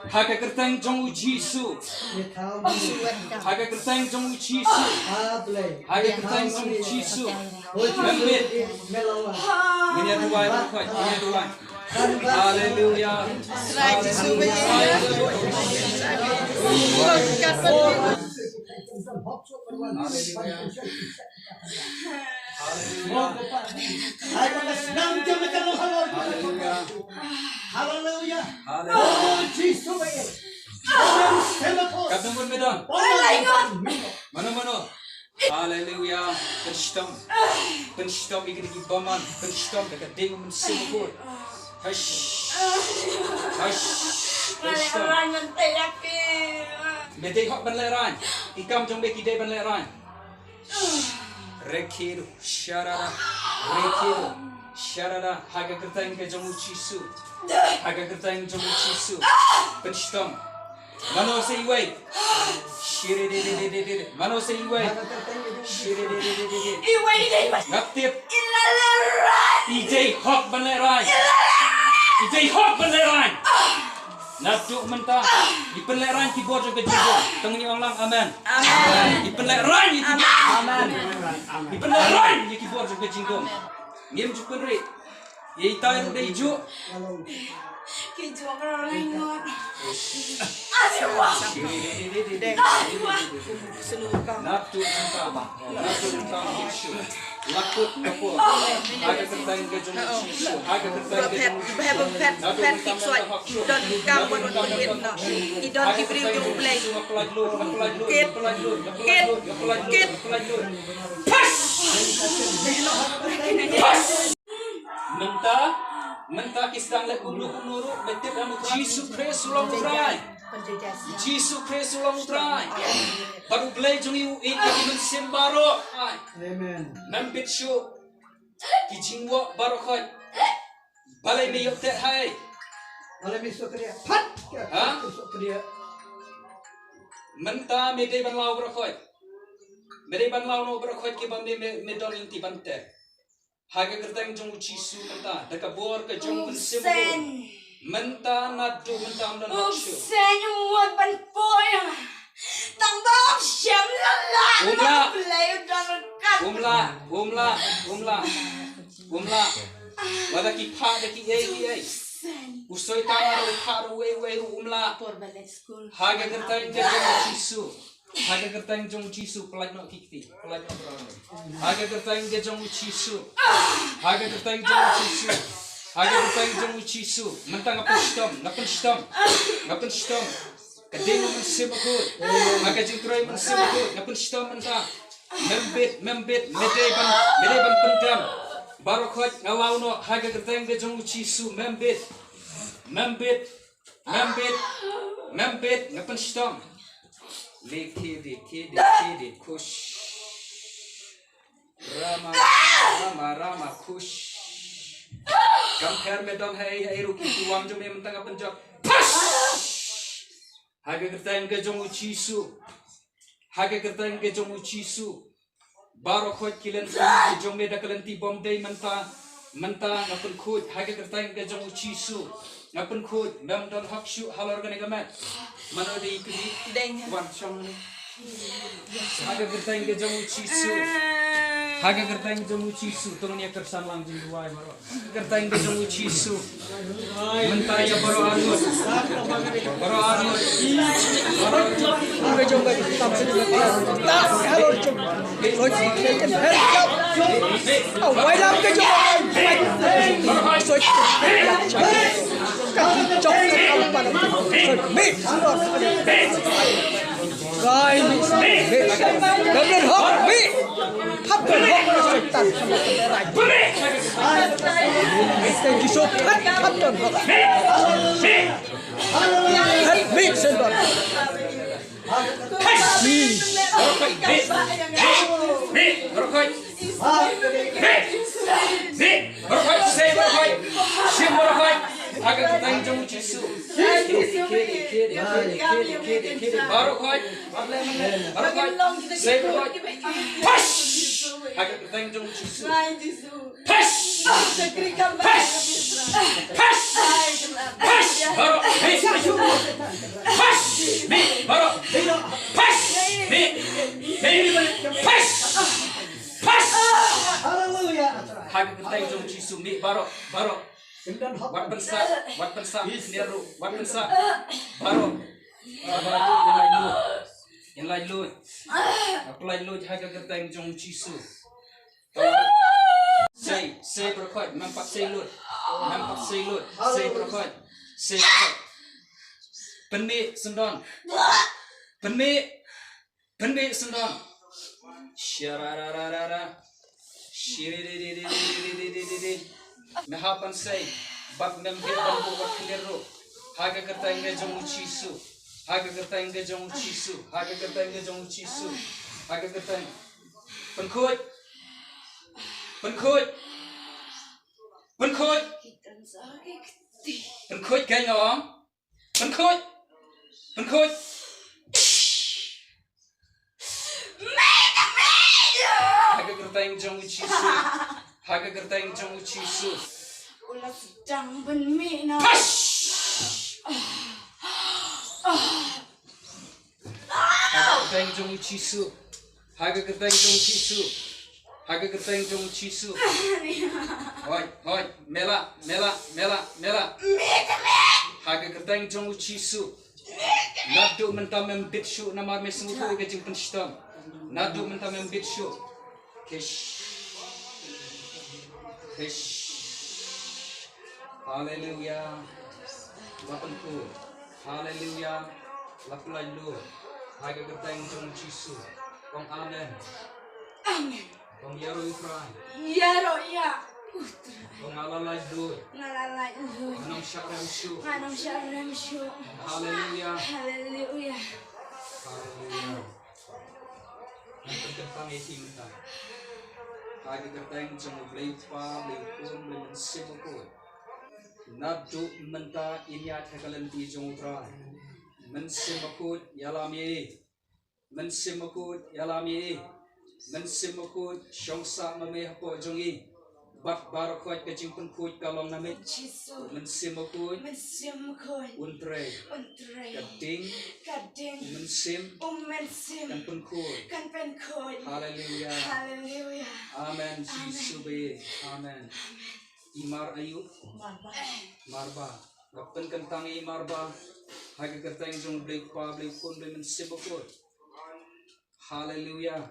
haka kertang jong Jisu, haka kertang jong Jisu, haka kertang jong Jisu, membet, ini duwai berkat, ini duwai. Haleluya. Haleluya. Katungkun medon. Mana. Haleluya. Penstom ikut kibaman, penstom dekat ding mensimukut. Hush. Medei hok banleran. Ikam jong beki dei banleran. Rekiru sharara. Haga kertang ke jong Jisu. Haga kertang jong Jisu. Penstom. Mano se iway. Shiri. Mano se iway. Shiri. Iway dei mas. Ngaptip. Ilaleran. Idei hok banleran. Naduk mentah. Ipenleran keyboard juga juga. Tengni orang amen. Ipenleran itu. Amen. Ipenleran itu keyboard juga jingdom. Ngem jukun ri. Ye tayo de ju. Keju orang ingat. Aduh. Naduk mentah. Lakut kapur. Haga kertang ke jong Jisu. Haga kertang ke jong Jisu. Pet ksuid. Don't come on it no. He don't give you to play. Kid. Mentah kisang le ulu betip anu Jisu Kristus ulang utrai. Jisu Kristus ulang utrai. Baru play jong iu ini mensembaro. Amen. Nampit syu kijingwa barokhat. Balai me yote hai. Oleh besok dia. Pat. Besok dia. Mentah medai banlau barokhat. Medai banlau no barokhat ke bambe medon inti bante. Haga kertang jong Jisu mentah. Daka bor ke jong mensimbo. Mentah nadu mentah dan haksyu. Sen muat ban poya. Tambah siam lala. Umla. Wada ki phah de ki ei. Usoi tana ro phah ro we umla. Haga kertang jong Jisu. Haga kertang jong Jisu pelaj no kikti. Pelaj no berang. Haga kertang jong Jisu. Haga kertang jong Jisu. Mentang ngapun stom. Kadang mensimakut. Haga jingtrai mensimakut. Ngapun stom mentang. Membet. Medai ban pendam. Barokhat ngawau no haga kertang jong Jisu. Membet. Ngapun stom. Lekede kush. Rama kush. Compare medon hai ruki tuam jom mentang apa jawab. Haga kertang ke jong Jisu. Barokhat kilen jong meda kelenti bom dei mentang ngapun khut haga kertang ke jong Jisu. Ngapun khut mem don haksyu halor gane gamet. Mano dei ikudi wan shong ni. Haga kertang ke jong Jisu. Haga kertang jong Jisu turun ya kersan lang jingduwai maro. Kertang ke jong Jisu. Mentah ya baro arngut. Ke jong ga tam se dia. Tak halor jong. Loj ke her jap. Oh, wai lam ke jong. Soi. chọc cái ông bà nó mệt rồi đâm lên hốc mị thắp lên hốc nó sẽ tàn không có cái rạch cái chỉ số thắp lên hốc hết mị xin rồi Agak ketang jong cisu, kiri, baru koi, baru koi, saya koi, pas, agak ketang jong cisu, pas, baru, pas, baru, pas, agak ketang jong cisu, baru. Wat pensa, niru, wat pensa, baru, yang lain lu, aku lain lu, jaga kerteng jong cisu, say berkot, nampak say lut, say berkot, penmi sendon, syarararara, shiri. Mehapan say, bak member bambu wat keliru, haga kerteng jong cisu, haga kerteng jong cisu, haga kerteng jong cisu, haga kerteng, penkut, kaya ngawang, penkut, haga kerteng jong cisu. Haga kerteng jong cisu. Ulah sedang bermina. Haga kerteng jong cisu. Haga kerteng jong cisu. Haga kerteng jong cisu. Hoi, mela. Haga kerteng jong cisu. Nadu mentam membit syu namar mesengutu ke jing penstam. Nadu mentam membit syu. Kesh. Hallelujah. Bapanku. Hallelujah. Lapulai lu. Haga kerteng jong cisu. Kong amen. Amin. Kong yaro ifrai. Yaro ya. Kong alalai lu. Ngalalai lu. Anam syarem syu. Hallelujah. Hallelujah. Hallelujah. Nanti kertang isi minta. Haga kerteng jong bleipa bleipun blemen simukut. Nabdu menta inyat hekalanti jong utrai. Mensimukut yalami. Mensimukut syongsa memehapo jongi. Bat barakot kecing penkut kalong namit. Mensimukut untre. Kading. Mensim. Kan penkut. Hallelujah. Amen. Jisube. Amen. Imar ayu. Marba. Lapan kentangi marba. Haga kerteng jong bleipun blemen sibukut. Hallelujah.